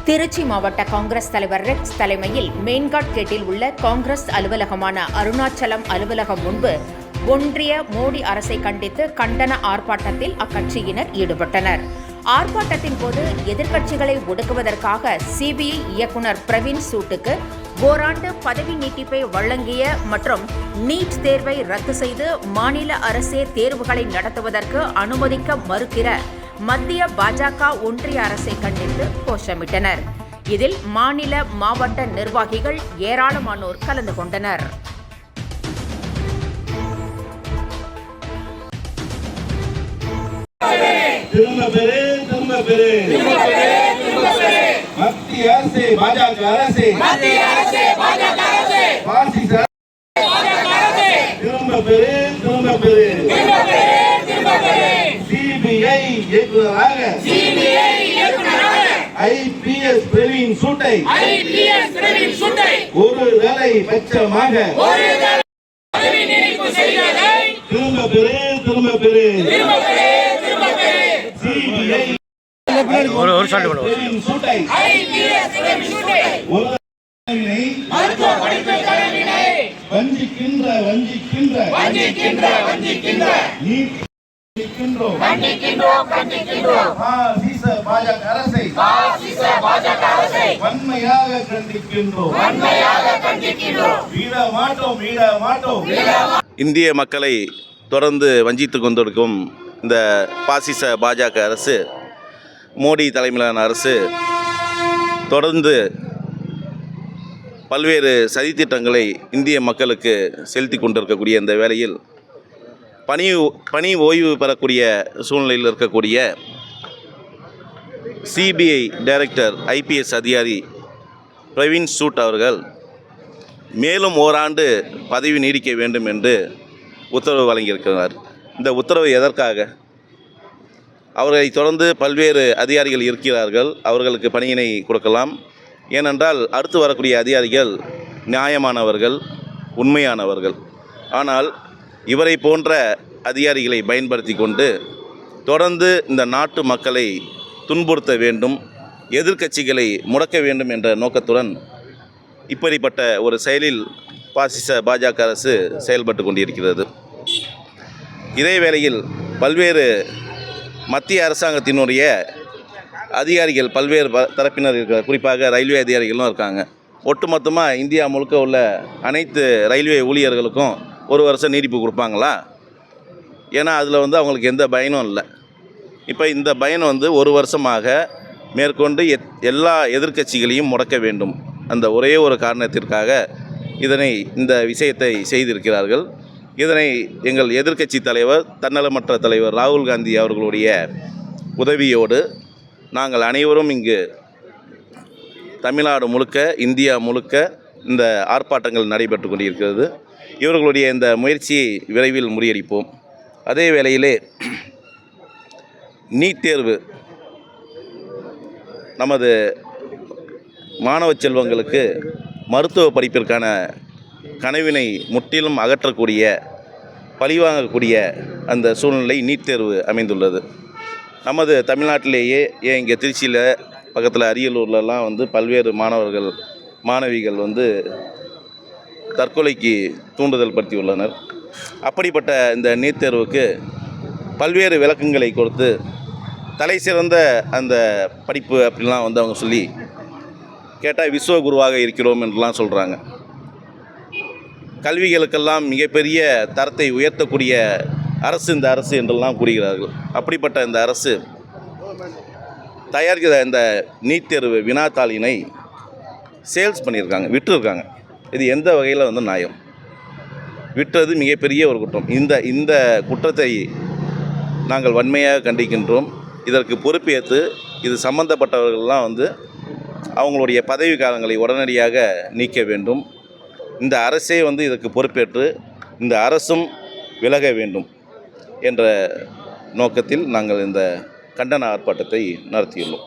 திருச்சி மாவட்ட காங்கிரஸ் தலைவர் ரெக்ஸ் தலைமையில் மெயின்காட் கேட்டில் உள்ள காங்கிரஸ் அலுவலகமான அருணாச்சலம் அலுவலகம் முன்பு ஒன்றிய மோடி அரசை கண்டித்து கண்டன ஆர்ப்பாட்டத்தில் அக்கட்சியினர் ஈடுபட்டனர். ஆர்ப்பாட்டத்தின் போது எதிர்க்கட்சிகளை ஒடுக்குவதற்காக சிபிஐ இயக்குநர் பிரவீன் சூட்டுக்கு ஓராண்டு பதவி நீட்டிப்பை வழங்கிய மற்றும் நீட் தேர்வை ரத்து செய்து மாநில அரசே தேர்வுகளை நடத்துவதற்கு அனுமதிக்க மறுக்கிற மத்திய பாஜக ஒன்றிய அரசை கண்டித்து கோஷமிட்டனர். இதில் மாநில மாவட்ட நிர்வாகிகள் ஏராளமானோர் கலந்து கொண்டனர். மத்திய அரசு பாஜக அரசு திரும்ப பெரு சிபிஐ இயக்குநராக ஐபிஎஸ் பிரவீன் சூட்டை ஒரு வேலை பட்சமாக திரும்ப பெரு சிபிஐ பிரவீன் சூட்டை வன்மையாக கண்டிக்கின்றோம். இந்திய மக்களை தொடர்ந்து வஞ்சித்துக் கொண்டிருக்கும் இந்த பாசிச பாஜக அரசு, மோடி தலைமையிலான அரசு தொடர்ந்து பல்வேறு சதித்திட்டங்களை இந்திய மக்களுக்கு செலுத்தி கொண்டிருக்கக்கூடிய இந்த வேளையில் பணி ஓய்வு பெறக்கூடிய சூழ்நிலையில் இருக்கக்கூடிய சிபிஐ டைரக்டர் ஐபிஎஸ் அதிகாரி பிரவீன் சூட் அவர்கள் மேலும் ஓராண்டு பதவி நீடிக்க வேண்டும் என்று உத்தரவு வழங்கியிருக்கிறார். இந்த உத்தரவு எதற்காக? அவர்களை தொடர்ந்து பல்வேறு அதிகாரிகள் இருக்கிறார்கள். அவர்களுக்கு பணியினை கொடுக்கலாம். ஏனென்றால் அடுத்து வரக்கூடிய அதிகாரிகள் நியாயமானவர்கள், உண்மையானவர்கள். ஆனால் இவரை போன்ற அதிகாரிகளை பயன்படுத்தி கொண்டு தொடர்ந்து இந்த நாட்டு மக்களை துன்புறுத்த வேண்டும், எதிர்க்கட்சிகளை முடக்க வேண்டும் என்ற நோக்கத்துடன் இப்படிப்பட்ட ஒரு செயலில் பாசிச பாஜக அரசு செயல்பட்டு கொண்டிருக்கிறது. இதே வேளையில் பல்வேறு மத்திய அரசாங்கத்தினுடைய அதிகாரிகள் பல்வேறு தரப்பினர் இருக்கிற, குறிப்பாக ரயில்வே அதிகாரிகளும் இருக்காங்க. ஒட்டுமொத்தமாக இந்தியா முழுக்க உள்ள அனைத்து ரயில்வே ஊழியர்களுக்கும் ஒரு வருஷம் நீடிப்பு கொடுப்பாங்களா? ஏன்னா அதில் அவங்களுக்கு எந்த பயனும் இல்லை. இப்போ இந்த பயன் ஒரு வருஷமாக மேற்கொண்டு எல்லா எதிர்க்கட்சிகளையும் முடக்க வேண்டும், அந்த ஒரே ஒரு காரணத்திற்காக இந்த விஷயத்தை செய்திருக்கிறார்கள். இதனை எங்கள் எதிர்க்கட்சி தலைவர், தன்னலமற்ற தலைவர் ராகுல் காந்தி அவர்களுடைய உதவியோடு நாங்கள் அனைவரும் இங்கு தமிழ்நாடு முழுக்க, இந்தியா முழுக்க இந்த ஆர்ப்பாட்டங்கள் நடைபெற்று கொண்டிருக்கிறது. இவர்களுடைய இந்த முயற்சியை விரைவில் முறியடிப்போம். அதே வேளையிலே நீட் தேர்வு நமது மாணவ செல்வங்களுக்கு மருத்துவ படிப்பிற்கான கனவினை முற்றிலும் அகற்றக்கூடிய, பழிவாங்கக்கூடிய அந்த சூழ்நிலை நீட் தேர்வு அமைந்துள்ளது. நமது தமிழ்நாட்டிலேயே, ஏன் இங்கே திருச்சியில் பக்கத்தில் அரியலூர்லலாம் பல்வேறு மாணவிகள் தற்கொலைக்கு தூண்டுதல் படுத்தியுள்ளனர். அப்படிப்பட்ட இந்த நீட் தேர்வுக்கு பல்வேறு விளக்கங்களை கொடுத்து தலை சிறந்த அந்த படிப்பு அப்படிலாம் அவங்க சொல்லி கேட்டால் விஸ்வகுருவாக இருக்கிறோம் என்றெல்லாம் சொல்கிறாங்க. கல்விகளுக்கெல்லாம் மிகப்பெரிய தரத்தை உயர்த்தக்கூடிய அரசு இந்த அரசு என்றெல்லாம் கூறுகிறார்கள். அப்படிப்பட்ட இந்த அரசு தயாரிக்கிற இந்த நீட் தேர்வு வினாத்தாளினை சேல்ஸ் பண்ணியிருக்காங்க, விட்டுருக்காங்க. இது எந்த வகையில் நியாயம்? விட்டுறது மிகப்பெரிய ஒரு குற்றம். இந்த குற்றத்தை நாங்கள் வன்மையாக கண்டிக்கின்றோம். இதற்கு பொறுப்பேற்று இது சம்பந்தப்பட்டவர்கள்லாம் அவங்களுடைய பதவி காலங்களை உடனடியாக நீக்க வேண்டும். இந்த அரசே இதற்கு பொறுப்பேற்று இந்த அரசும் விலக வேண்டும் என்ற நோக்கத்தில் நாங்கள் இந்த கண்டன ஆர்ப்பாட்டத்தை நடத்தியுள்ளோம்.